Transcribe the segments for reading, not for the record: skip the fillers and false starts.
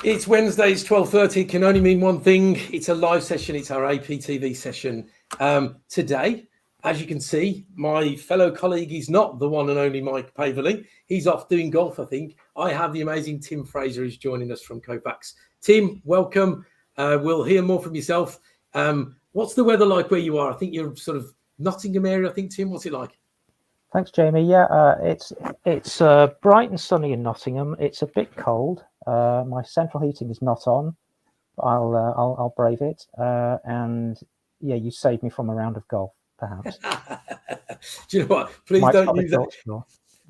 It's Wednesday, it's 12:30. It can only mean one thing. It's a live session. It's our APTV session. Today, as you can see, my fellow colleague is not the one and only Mike Paverley. He's off doing golf, I think. I have the amazing Tim Frazer who's joining us from Kofax. Tim, welcome. We'll hear more from yourself. What's the weather like where you are? I think you're sort of Nottingham area, I think, Tim. What's it like? Thanks, Jamie. Yeah, it's bright and sunny in Nottingham. It's a bit cold. My central heating is not on. I'll brave it. And yeah, you saved me from a round of golf, perhaps. Do you know what? Please don't use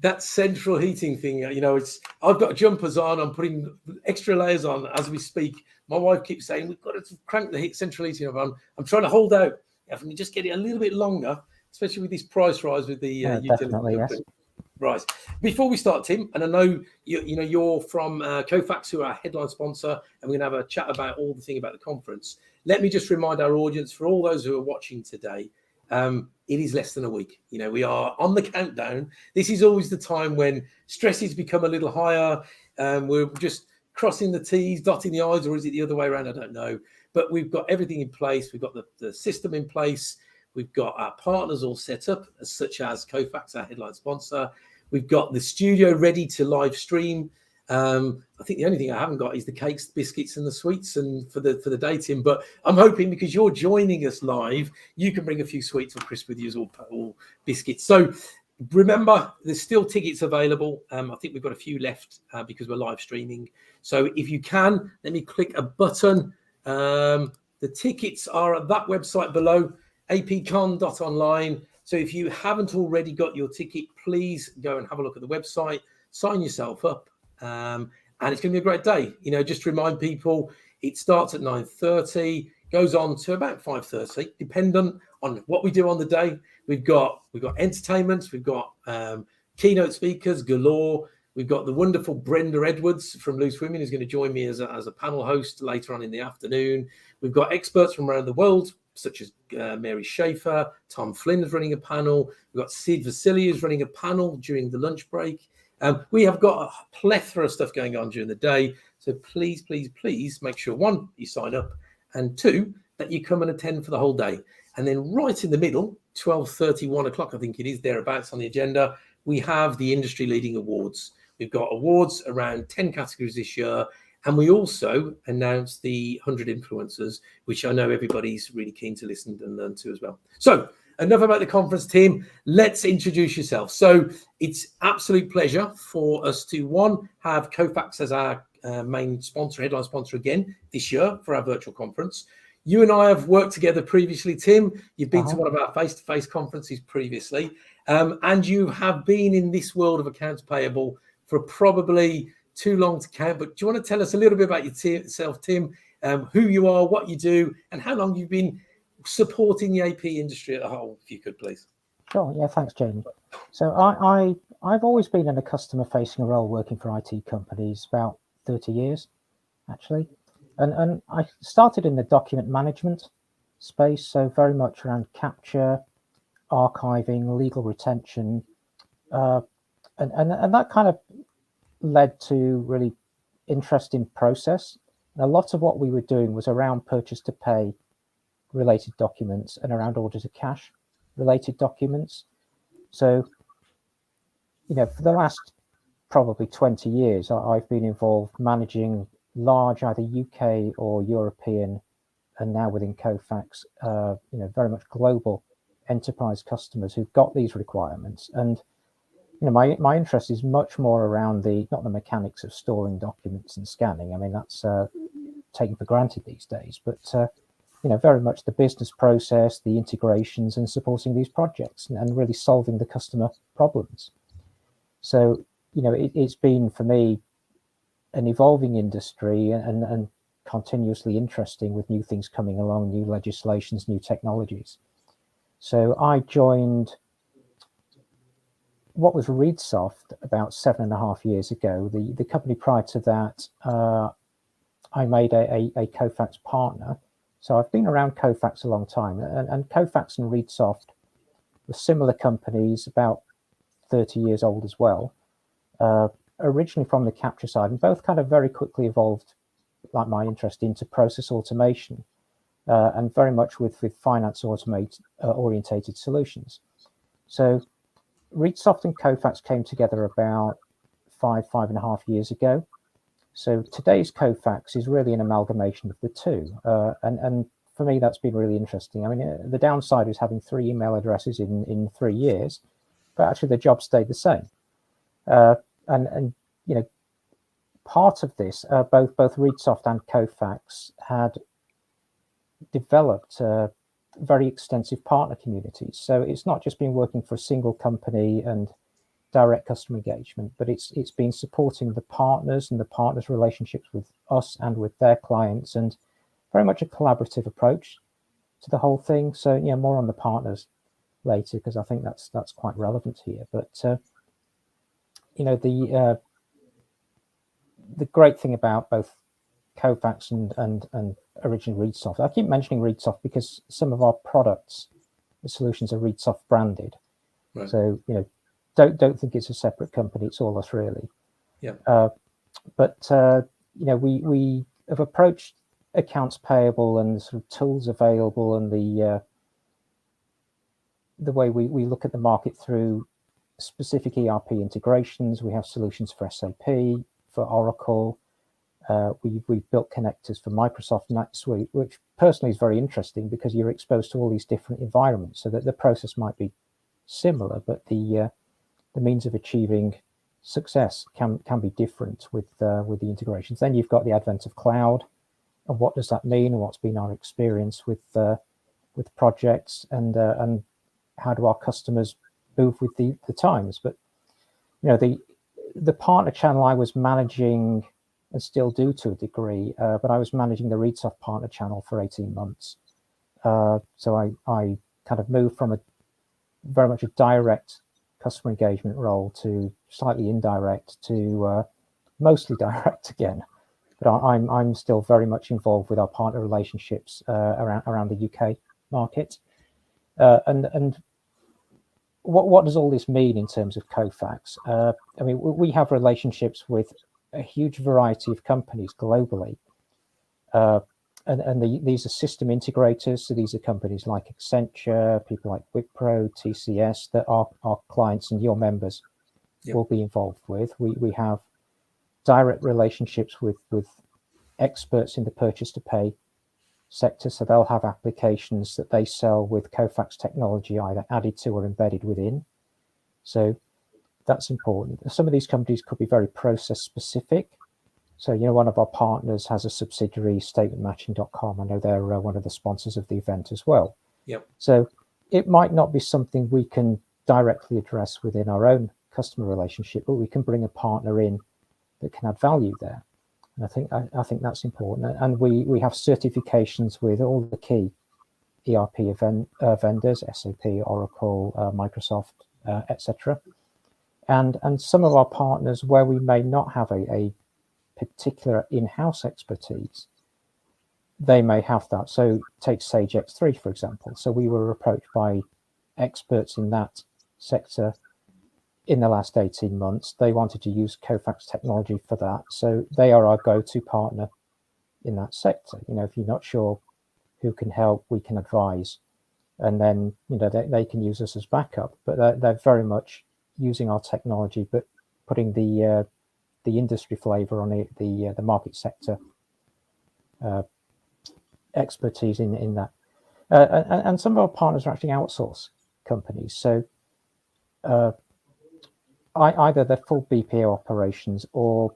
that central heating thing. You know, I've got jumpers on. I'm putting extra layers on as we speak. My wife keeps saying we've got to crank the central heating up. I'm trying to hold out. If we just get it a little bit longer, especially with this price rise with the utility. Yes. Right. Before we start, Tim, and I know you're from Kofax, who are our headline sponsor, and we're going to have a chat about all the thing about the conference. Let me just remind our audience, for all those who are watching today, it is less than a week. You know, we are on the countdown. This is always the time when stresses become a little higher. We're just crossing the T's, dotting the I's, or is it the other way around? I don't know. But we've got everything in place. We've got the system in place. We've got our partners all set up, such as Kofax, our headline sponsor. We've got the studio ready to live stream. I think the only thing I haven't got is the cakes, biscuits, and the sweets, and for the day, Tim. But I'm hoping because you're joining us live, you can bring a few sweets or crisps with you, or biscuits. So remember, there's still tickets available. I think we've got a few left because we're live streaming. So if you can, let me click a button. The tickets are at that website below, apcon.online. So if you haven't already got your ticket, please go and have a look at the website, sign yourself up, and it's going to be a great day. You know, just to remind people, it starts at 9:30, goes on to about 5:30, dependent on what we do on the day. We've got entertainments, we've got keynote speakers galore. We've got the wonderful Brenda Edwards from Loose Women, who's going to join me as a panel host later on in the afternoon. We've got experts from around the world, such as Mary Schaefer. Tom Flynn is running a panel. We've got Sid Vasily is running a panel during the lunch break. We have got a plethora of stuff going on during the day. So please, please, please make sure, one, you sign up, and two, that you come and attend for the whole day. And then right in the middle, 12:30, 1 o'clock, I think it is, thereabouts on the agenda, we have the industry leading awards. We've got awards around 10 categories this year. And we also announced the 100 influencers, which I know everybody's really keen to listen and learn to as well. So enough about the conference, team. Let's introduce yourself. So it's absolute pleasure for us to, one, have Kofax as our main sponsor, headline sponsor again this year for our virtual conference. You and I have worked together previously, Tim. You've been to one of our face-to-face conferences previously. And you have been in this world of accounts payable for probably too long to count, but do you want to tell us a little bit about yourself, Tim, who you are, what you do, and how long you've been supporting the AP industry as a whole, if you could, please? Sure. Yeah, thanks, Jamie. So I've always been in a customer-facing role working for IT companies, about 30 years, actually. And I started in the document management space, so very much around capture, archiving, legal retention, and that kind of led to really interesting process. And a lot of what we were doing was around purchase to pay related documents and around order to cash related documents. So, you know, for the last probably 20 years, I've been involved managing large, either UK or European, and now within Kofax, you know, very much global enterprise customers who've got these requirements. And you know, my interest is much more around not the mechanics of storing documents and scanning. I mean, that's taken for granted these days, but you know, very much the business process, the integrations, and supporting these projects and really solving the customer problems. So, you know, it's been for me an evolving industry and continuously interesting with new things coming along, new legislations, new technologies. So I joined what was ReadSoft about 7.5 years ago. The company prior to that, I made a Kofax partner. So I've been around Kofax a long time, and Kofax and ReadSoft were similar companies, about 30 years old as well, originally from the capture side, and both kind of very quickly evolved like my interest, into process automation, and very much with finance orientated solutions. So ReadSoft and Kofax came together about 5.5 years ago. So today's Kofax is really an amalgamation of the two. And for me, that's been really interesting. I mean, the downside is having 3 email addresses in 3 years, but actually the job stayed the same. And you know, part of this, both ReadSoft and Kofax had developed very extensive partner communities. So it's not just been working for a single company and direct customer engagement, but it's been supporting the partners and the partners' relationships with us and with their clients, and very much a collaborative approach to the whole thing. So yeah, more on the partners later, because I think that's quite relevant here. But you know, the great thing about both Kofax and originally ReadSoft, I keep mentioning ReadSoft because some of our products, the solutions are ReadSoft branded. Right. So you know, don't think it's a separate company. It's all us, really. Yeah. But you know, we have approached accounts payable and sort of tools available, and the way we look at the market through specific ERP integrations. We have solutions for SAP, for Oracle. We've built connectors for Microsoft NetSuite, which personally is very interesting because you're exposed to all these different environments, so that the process might be similar, but the means of achieving success can be different with the integrations. Then you've got the advent of cloud, and what does that mean, and what's been our experience with projects, and how do our customers move with the times. But you know, the partner channel I was managing, and still do to a degree, but I was managing the ReadSoft partner channel for 18 months. So I kind of moved from a very much a direct customer engagement role to slightly indirect to mostly direct again. But I'm still very much involved with our partner relationships around the UK market. And what does all this mean in terms of Kofax? I mean, we have relationships with a huge variety of companies globally. And these are system integrators. So these are companies like Accenture, people like Wipro, TCS, that our clients and your members will be involved with. We have direct relationships with experts in the purchase to pay sector. So they'll have applications that they sell with Kofax technology either added to or embedded within. So that's important. Some of these companies could be very process specific. So, you know, one of our partners has a subsidiary, statementmatching.com. I know they're one of the sponsors of the event as well. Yep. So it might not be something we can directly address within our own customer relationship, but we can bring a partner in that can add value there. And I think that's important. And we have certifications with all the key ERP vendors, SAP, Oracle, Microsoft, etc. And some of our partners, where we may not have a particular in-house expertise, they may have that. So take Sage X3, for example. So we were approached by experts in that sector in the last 18 months. They wanted to use Kofax technology for that. So they are our go-to partner in that sector. You know, if you're not sure who can help, we can advise. And then, you know, they can use us as backup, but they're very much using our technology, but putting the industry flavor on it, the market sector expertise in that. And some of our partners are actually outsource companies. So either they're full BPO operations, or,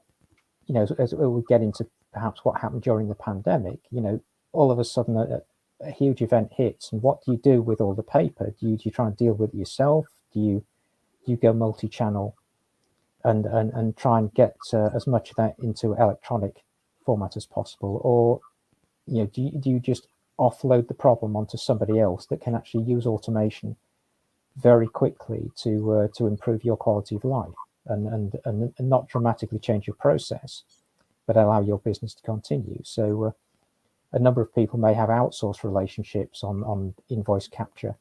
you know, as we get into perhaps what happened during the pandemic, you know, all of a sudden a huge event hits, and what do you do with all the paper? Do you try and deal with it yourself? Do you go multi-channel and try and get as much of that into electronic format as possible, or, you know, do you just offload the problem onto somebody else that can actually use automation very quickly to improve your quality of life and not dramatically change your process, but allow your business to continue? So a number of people may have outsourced relationships on invoice capture.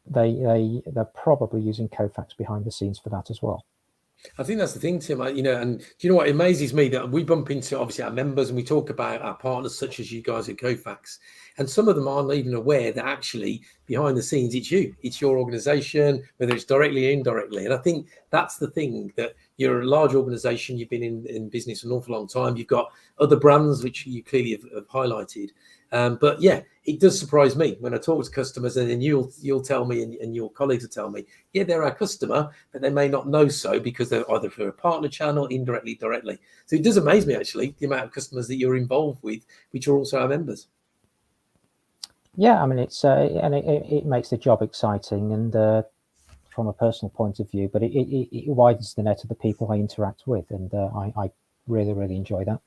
They're probably using Kofax behind the scenes for that as well. I think that's the thing, Tim. And do you know what amazes me that we bump into obviously our members and we talk about our partners such as you guys at Kofax, and some of them aren't even aware that actually behind the scenes it's your organization, whether it's directly or indirectly. And I think that's the thing, that you're a large organization, you've been in business an awful long time, you've got other brands which you clearly have highlighted. But yeah, it does surprise me when I talk to customers, and then you'll tell me, and your colleagues will tell me, yeah, they're our customer, but they may not know so because they're either through a partner channel, indirectly, directly. So it does amaze me actually the amount of customers that you're involved with, which are also our members. Yeah, I mean, it's and it makes the job exciting, and from a personal point of view, but it widens the net of the people I interact with, and I really enjoy that.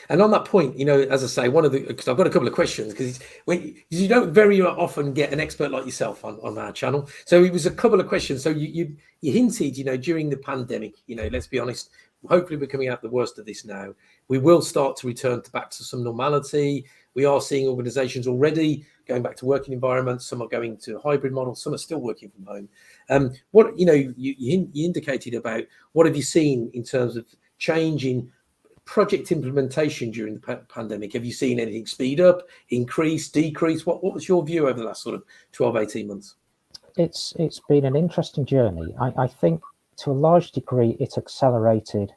And on that point, as I say, because I've got a couple of questions, because you don't very often get an expert like yourself on our channel. So it was a couple of questions. So you hinted, during the pandemic, let's be honest, hopefully we're coming out the worst of this now. We will start to return back to some normality. We are seeing organizations already going back to working environments. Some are going to hybrid models. Some are still working from home. You indicated about what have you seen in terms of change in project implementation during the pandemic? Have you seen anything speed up, increase, decrease? What was your view over the last sort of 12, 18 months? It's been an interesting journey. I think to a large degree it accelerated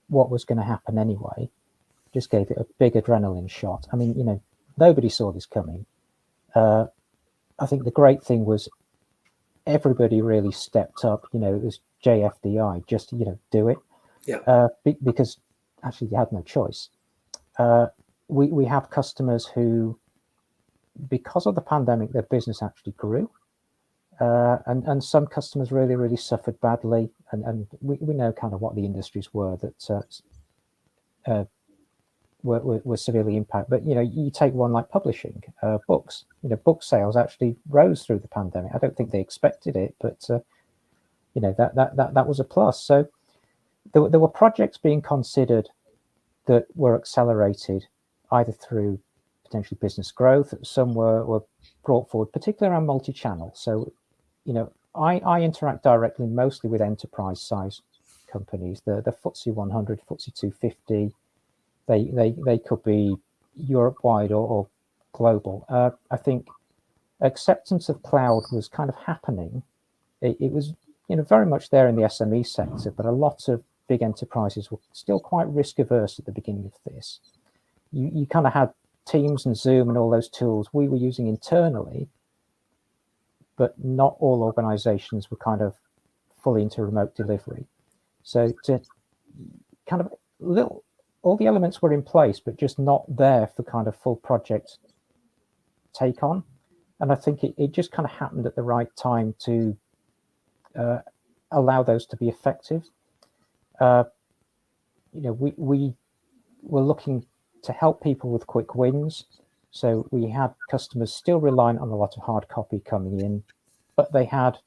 what was going to happen anyway. Just gave it a big adrenaline shot. I mean, nobody saw this coming. I think the great thing was everybody really stepped up. It was JFDI, just do it. Yeah. Because actually you had no choice. We have customers who, because of the pandemic, their business actually grew, and some customers really suffered badly, and we know kind of what the industries were that were severely impacted. But you take one like publishing, books. Book sales actually rose through the pandemic. I don't think they expected it, but that was a plus. So there were projects being considered that were accelerated either through potentially business growth. Some were brought forward, particularly around multi-channel. So, I interact directly mostly with enterprise size companies, the FTSE 100, FTSE 250. They could be Europe-wide or global. I think acceptance of cloud was kind of happening. It was very much there in the SME sector, but a lot of big enterprises were still quite risk averse at the beginning of this. You kind of had Teams and Zoom and all those tools we were using internally, but not all organizations were kind of fully into remote delivery. So to kind of all the elements were in place, but just not there for kind of full project take on. And I think it just kind of happened at the right time to allow those to be effective. We were looking to help people with quick wins. So we had customers still reliant on a lot of hard copy coming in, but they had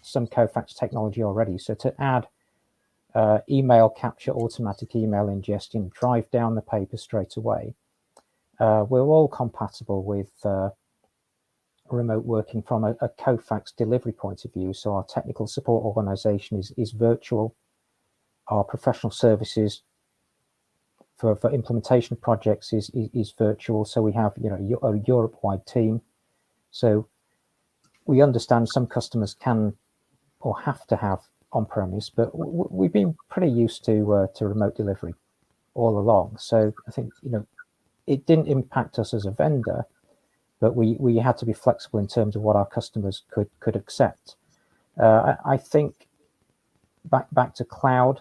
some Kofax technology already. So to add email capture, automatic email ingestion, drive down the paper straight away, we're all compatible with remote working from a Kofax delivery point of view. So our technical support organization is virtual. Our professional services for implementation projects is virtual. So we have a Europe-wide team. So we understand some customers can or have to have on-premise, but we've been pretty used to remote delivery all along. So I think it didn't impact us as a vendor, but we had to be flexible in terms of what our customers could accept. I think back to cloud.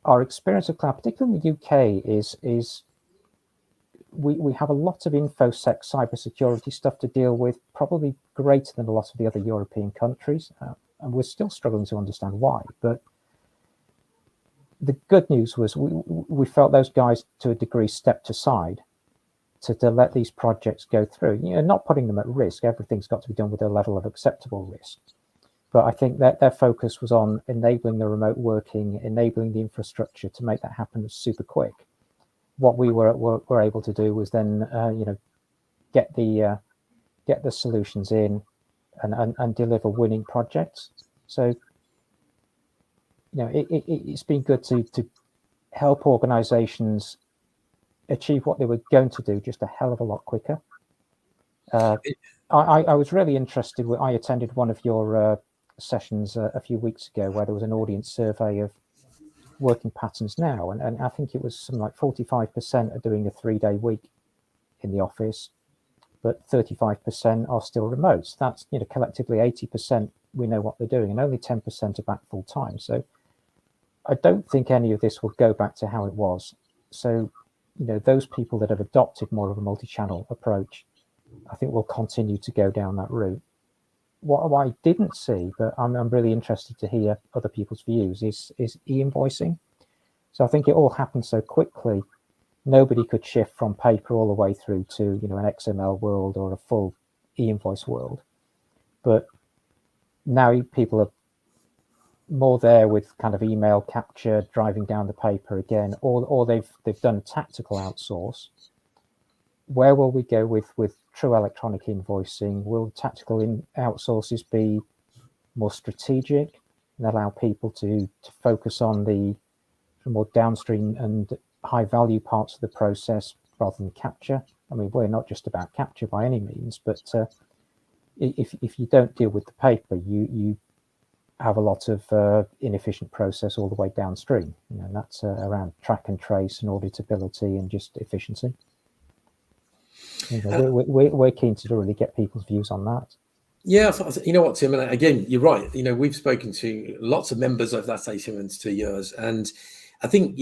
Our experience of cloud, particularly in the UK, is we have a lot of InfoSec cybersecurity stuff to deal with, probably greater than a lot of the other European countries, and we're still struggling to understand why. But the good news was we felt those guys, to a degree, stepped aside to let these projects go through. Not putting them at risk. Everything's got to be done with a level of acceptable risk. But I think that their focus was on enabling the remote working, enabling the infrastructure to make that happen super quick. What we were able to do was then, get the solutions in and deliver winning projects. So, it's been good to help organizations achieve what they were going to do just a hell of a lot quicker. I was really interested. I attended one of your sessions a few weeks ago where there was an audience survey of working patterns now, and I think it was something like 45% are doing a 3-day week in the office, but 35% are still remote. So that's, collectively 80% we know what they're doing, and only 10% are back full time. So I don't think any of this will go back to how it was. So, those people that have adopted more of a multi-channel approach, I think will continue to go down that route. What I didn't see, but I'm really interested to hear other people's views, is e-invoicing. So I think it all happened so quickly. Nobody could shift from paper all the way through to, an XML world or a full e-invoice world. But now people are more there with kind of email capture, driving down the paper again, or they've done tactical outsource. Where will we go with true electronic invoicing? Will tactical outsources be more strategic and allow people to focus on the more downstream and high value parts of the process rather than capture? I mean, we're not just about capture by any means, but if you don't deal with the paper, you have a lot of inefficient process all the way downstream. And that's around track and trace and auditability and just efficiency. We're keen to really get people's views on that. Yeah, you know what, Tim, and again, you're right. We've spoken to lots of members over that 18 months, 2 years, and I think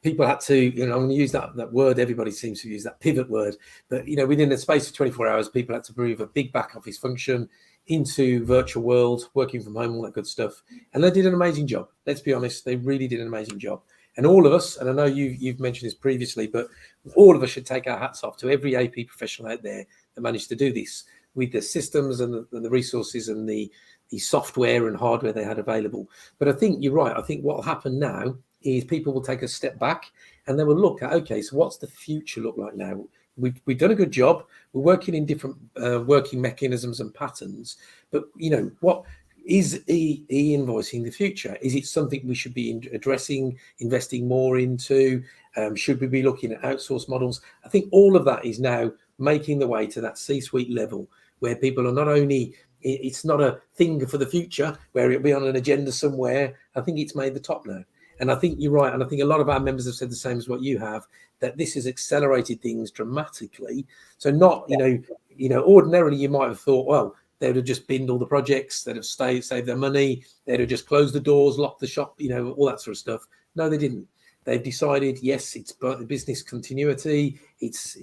people had to, I'm going to use that word. Everybody seems to use that pivot word, but within the space of 24 hours, people had to move a big back office function into virtual world, working from home, all that good stuff, and they did an amazing job. Let's be honest, they really did an amazing job. And all of us, and I know you've mentioned this previously, but all of us should take our hats off to every AP professional out there that managed to do this with the systems and the resources and the software and hardware they had available. But I think you're right. I think what will happen now is people will take a step back and they will look at, okay, so what's the future look like now? We've done a good job. We're working in different working mechanisms and patterns, but what is e-invoicing the future? Is it something we should be addressing, investing more into? Should we be looking at outsource models? I think all of that is now making the way to that C-suite level where people are not only, it's not a thing for the future where it'll be on an agenda somewhere. I think it's made the top now. And I think you're right. And I think a lot of our members have said the same as what you have, that this has accelerated things dramatically. So not, ordinarily you might have thought, well, they would have just binned all the projects, they'd have saved their money, they'd have just closed the doors, locked the shop, all that sort of stuff. No, they didn't. They've decided, yes, it's business continuity. It's,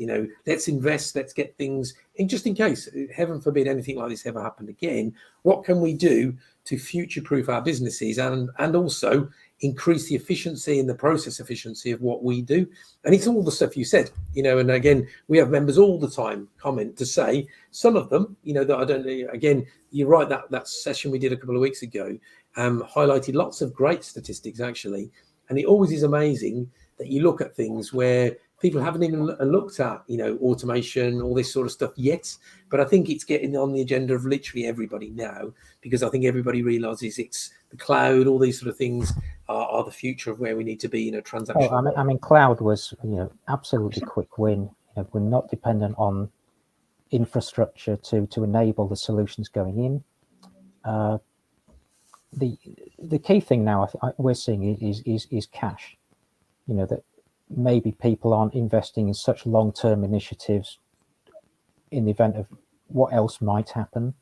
let's invest, let's get things, and just in case, heaven forbid anything like this ever happened again, what can we do to future-proof our businesses and also increase the efficiency and the process efficiency of what we do? And it's all the stuff you said, and again, we have members all the time comment to say, some of them, that I don't, again, you're right, that session we did a couple of weeks ago highlighted lots of great statistics actually. And it always is amazing that you look at things where people haven't even looked at, automation, all this sort of stuff yet. But I think it's getting on the agenda of literally everybody now, because I think everybody realizes it's the cloud, all these sort of things are the future of where we need to be in a transaction. Oh, I mean, cloud was, absolutely quick win. We're not dependent on infrastructure to enable the solutions going in. The key thing now we're seeing is cash. That maybe people aren't investing in such long-term initiatives in the event of what else might happen.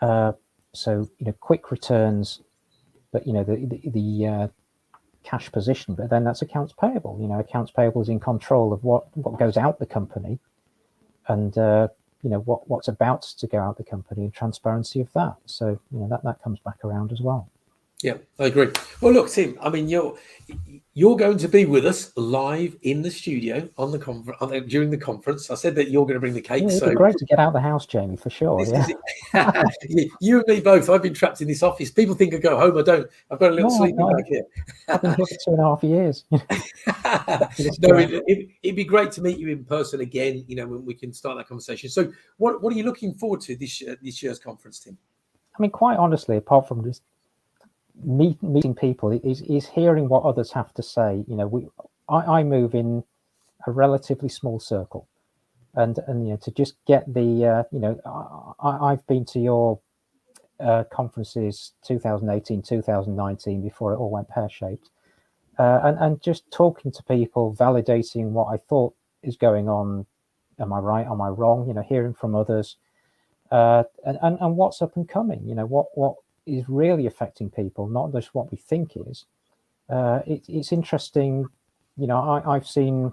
So quick returns, but the cash position. But then that's accounts payable. Accounts payable is in control of what goes out the company, and what's about to go out the company and transparency of that. So that comes back around as well. Yeah, I agree. Well, look, Tim, I mean, you're going to be with us live in the studio on the during the conference. I said that you're going to bring the cake. It'd be great to get out of the house, Jamie, for sure. Yeah. You and me both. I've been trapped in this office. People think I go home. I don't. I've got a little sleeping bag here. I've been here for 2.5 years. No, it'd be great to meet you in person again. When we can start that conversation. So, what are you looking forward to this year's conference, Tim? I mean, quite honestly, apart from just meeting people is hearing what others have to say. I move in a relatively small circle, and to just get the I've been to your conferences 2018, 2019 before it all went pear-shaped, and just talking to people, validating what I thought is going on. Am I right? Am I wrong? Hearing from others, and what's up and coming. What is really affecting people, not just what we think is. It's interesting. I've seen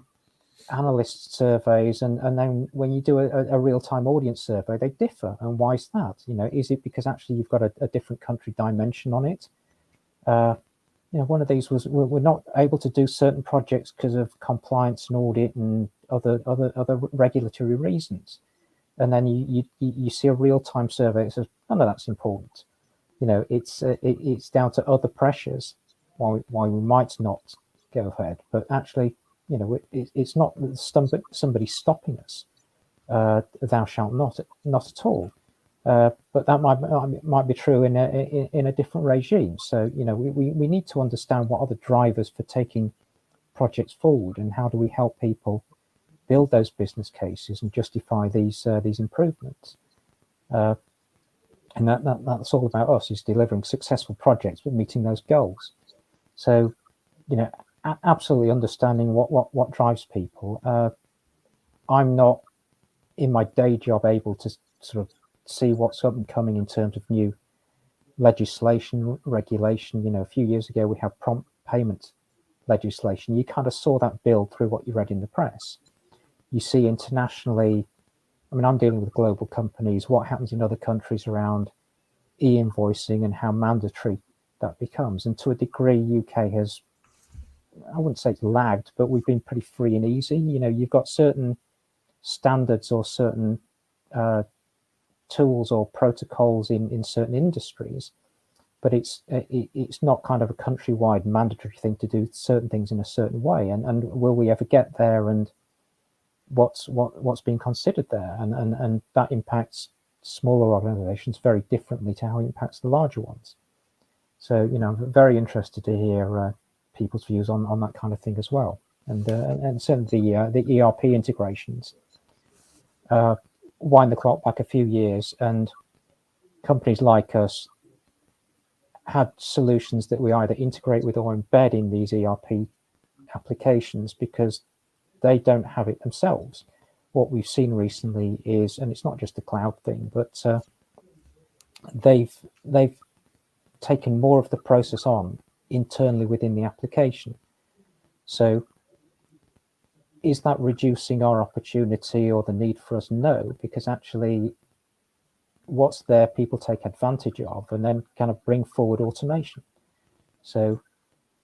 analyst surveys, and then when you do a real-time audience survey, they differ. And why is that? Is it because actually you've got a different country dimension on it? One of these was we're not able to do certain projects because of compliance and audit and other regulatory reasons. And then you see a real-time survey that says, none of that's important. It's down to other pressures why we might not go ahead. But actually, it's not somebody stopping us. Thou shalt not at all. But that might be true in a different regime. So we need to understand what are the drivers for taking projects forward, and how do we help people build those business cases and justify these improvements. And that's all about us, is delivering successful projects but meeting those goals. So absolutely understanding what drives people. I'm not in my day job able to sort of see what's up and coming in terms of new legislation, regulation. A few years ago we had prompt payment legislation. You kind of saw that build through what you read in the press. You see internationally, I'm dealing with global companies, what happens in other countries around e-invoicing and how mandatory that becomes. And to a degree, UK has, I wouldn't say it's lagged, but we've been pretty free and easy. You've got certain standards or certain tools or protocols in certain industries, but it's not kind of a countrywide mandatory thing to do certain things in a certain way. And will we ever get there? And what's being considered there? And that impacts smaller organizations very differently to how it impacts the larger ones. So I'm very interested to hear people's views on that kind of thing as well. And certainly the ERP integrations. Wind the clock back a few years, and companies like us had solutions that we either integrate with or embed in these ERP applications because they don't have it themselves. What we've seen recently is, and it's not just a cloud thing, but they've taken more of the process on internally within the application. So is that reducing our opportunity or the need for us? No, because actually what's there people take advantage of and then kind of bring forward automation. So,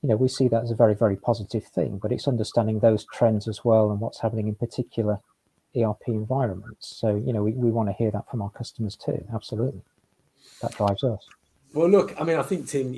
we see that as a very, very positive thing, but it's understanding those trends as well and what's happening in particular ERP environments. So, we want to hear that from our customers too. Absolutely. That drives us. Well, look, I think, Tim,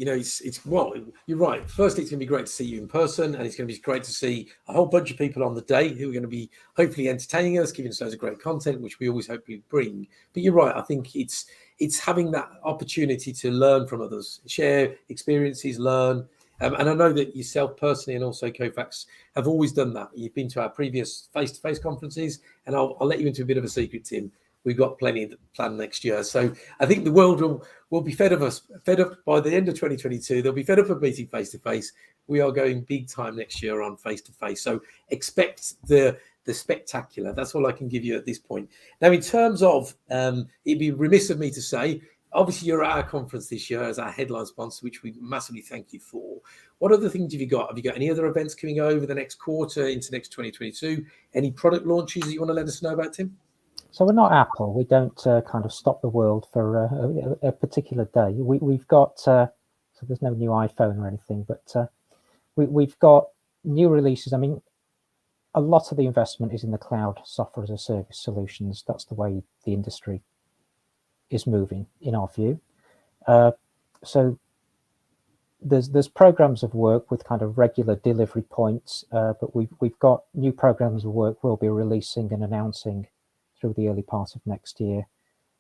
well, you're right. Firstly, it's going to be great to see you in person, and it's going to be great to see a whole bunch of people on the day who are going to be hopefully entertaining us, giving us loads of great content, which we always hope we bring. But you're right. I think it's having that opportunity to learn from others, share experiences, learn. And I know that yourself personally and also Kofax have always done that. You've been to our previous face-to-face conferences, and I'll let you into a bit of a secret, Tim. We've got plenty planned next year. So I think the world will be fed up by the end of 2022. They'll be fed up of meeting face-to-face. We are going big time next year on face-to-face. So expect the spectacular. That's all I can give you at this point. Now, in terms of, it'd be remiss of me to say, obviously you're at our conference this year as our headline sponsor, which we massively thank you for. What other things have you got? Have you got any other events coming over the next quarter into next 2022? Any product launches that you want to let us know about, Tim? So we're not Apple. We don't kind of stop the world for a particular day. We've got, so there's no new iPhone or anything, but we've got new releases. A lot of the investment is in the cloud software as a service solutions. That's the way the industry is moving, in our view. So there's programs of work with kind of regular delivery points, but we've got new programs of work we'll be releasing and announcing through the early part of next year.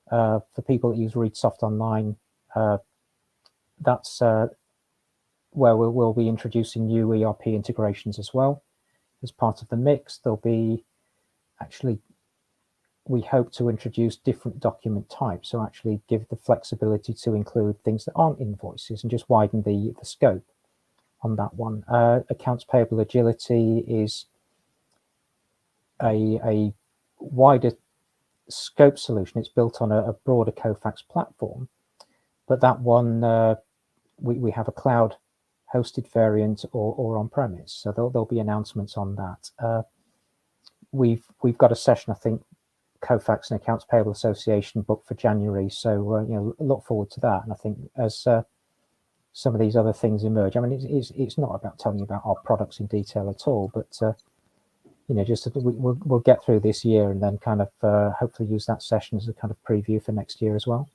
For people that use ReadSoft Online, that's where we'll be introducing new ERP integrations as well as part of the mix. There'll be actually, we hope to introduce different document types, so actually give the flexibility to include things that aren't invoices and just widen the scope on that one. Accounts payable agility is a wider scope solution. It's built on a broader Kofax platform, but that one we have a cloud hosted variant or on premise, so there'll be announcements on that. We've got a session, I think, Kofax and Accounts Payable Association booked for January, so look forward to that. And I think as some of these other things emerge, I mean, it's not about telling you about our products in detail at all, but just we'll get through this year and then kind of hopefully use that session as a kind of preview for next year as well.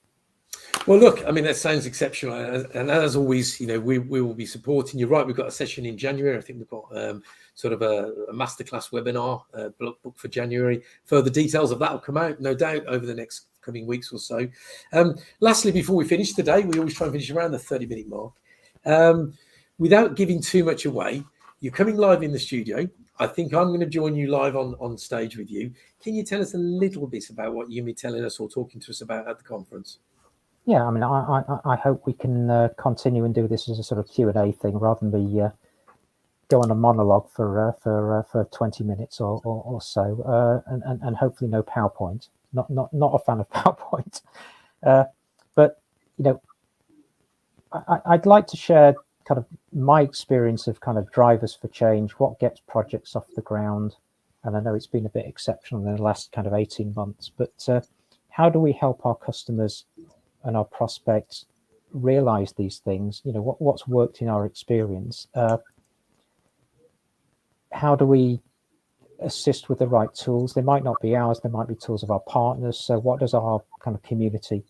Well, look, I mean, that sounds exceptional. And as always, we will be supporting. You're right, we've got a session in January. I think we've got sort of a masterclass webinar booked for January. Further details of that will come out, no doubt, over the next coming weeks or so. Lastly, before we finish today, we always try and finish around the 30-minute mark. Without giving too much away, you're coming live in the studio. I think I'm going to join you live on stage with you. Can you tell us a little bit about what you're going to be telling us or talking to us about at the conference? Yeah, I mean, I hope we can continue and do this as a sort of Q&A thing rather than be go on a monologue for 20 minutes or so, and hopefully no PowerPoint. Not a fan of PowerPoint, but I'd like to share kind of my experience of kind of drivers for change, what gets projects off the ground, and I know it's been a bit exceptional in the last kind of 18 months, but how do we help our customers and our prospects realize these things? What's worked in our experience? How do we assist with the right tools? They might not be ours, they might be tools of our partners. So what does our kind of community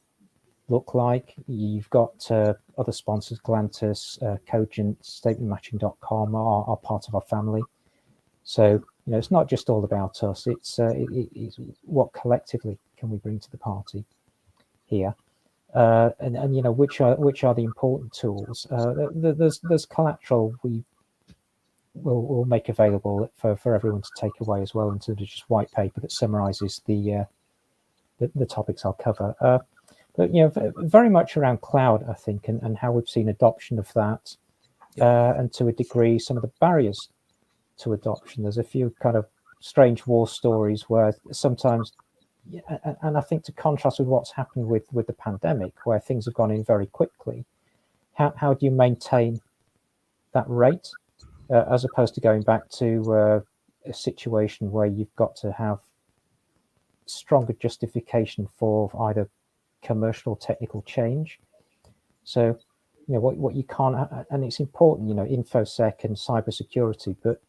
look like? You've got other sponsors, Galantis, Cogent, statementmatching.com are part of our family. So it's not just all about us, it's what collectively can we bring to the party here. And which are the important tools? There's collateral we'll make available for everyone to take away as well, in terms of just white paper that summarizes the topics I'll cover. But very much around cloud, I think, and how we've seen adoption of that, and to a degree some of the barriers to adoption. There's a few kind of strange war stories where sometimes. And I think to contrast with what's happened with the pandemic, where things have gone in very quickly, how do you maintain that rate as opposed to going back to a situation where you've got to have stronger justification for either commercial or technical change? So, what you can't, and it's important, InfoSec and cybersecurity, but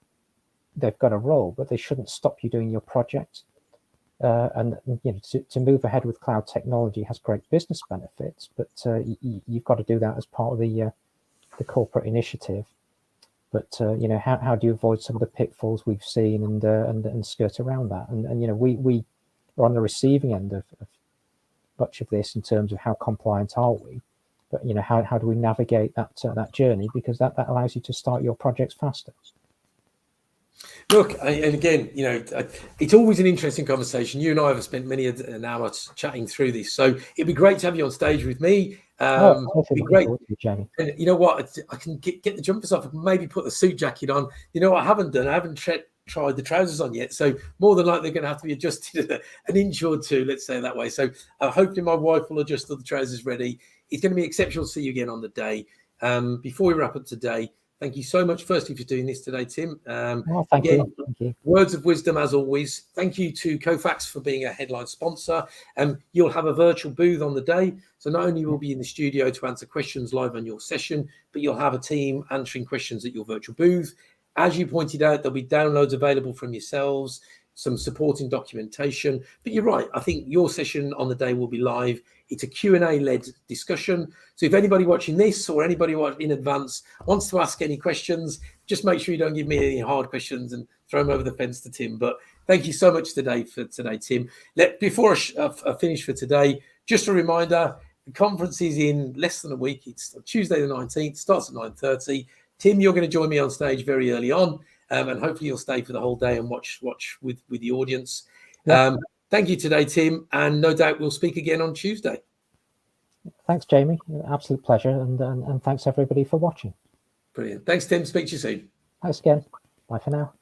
they've got a role, but they shouldn't stop you doing your project. And to move ahead with cloud technology has great business benefits, but you've got to do that as part of the corporate initiative. But how do you avoid some of the pitfalls we've seen and skirt around that? And we are on the receiving end of much of this in terms of how compliant are we? But how do we navigate that journey, because that allows you to start your projects faster. Look, and again, it's always an interesting conversation. You and I have spent many an hour chatting through this, so it'd be great to have you on stage with me. It'd be great. And you know what? I can get the jumpers off, maybe put the suit jacket on. What I haven't done, I haven't tried the trousers on yet, so more than likely they're going to have to be adjusted an inch or two, let's say that way. So hopefully my wife will adjust all the trousers ready. It's going to be exceptional to see you again on the day. Before we wrap up today, thank you so much, firstly, for doing this today, Tim. Thank you. Words of wisdom, as always. Thank you to Kofax for being a headline sponsor. You'll have a virtual booth on the day. So not only will be in the studio to answer questions live on your session, but you'll have a team answering questions at your virtual booth. As you pointed out, there'll be downloads available from yourselves, some supporting documentation. But you're right, I think your session on the day will be live. It's a Q&A-led discussion. So if anybody watching this or anybody in advance wants to ask any questions, just make sure you don't give me any hard questions and throw them over the fence to Tim. But thank you so much for today, Tim. Before I finish for today, just a reminder, The conference is in less than a week. It's Tuesday the 19th, starts at 9:30. Tim, you're going to join me on stage very early on, and hopefully you'll stay for the whole day and watch with the audience. Yeah. Thank you today, Tim, and no doubt we'll speak again on Tuesday. Thanks, Jamie. Absolute pleasure, and thanks everybody for watching. Brilliant. Thanks, Tim. Speak to you soon. Thanks again. Bye for now.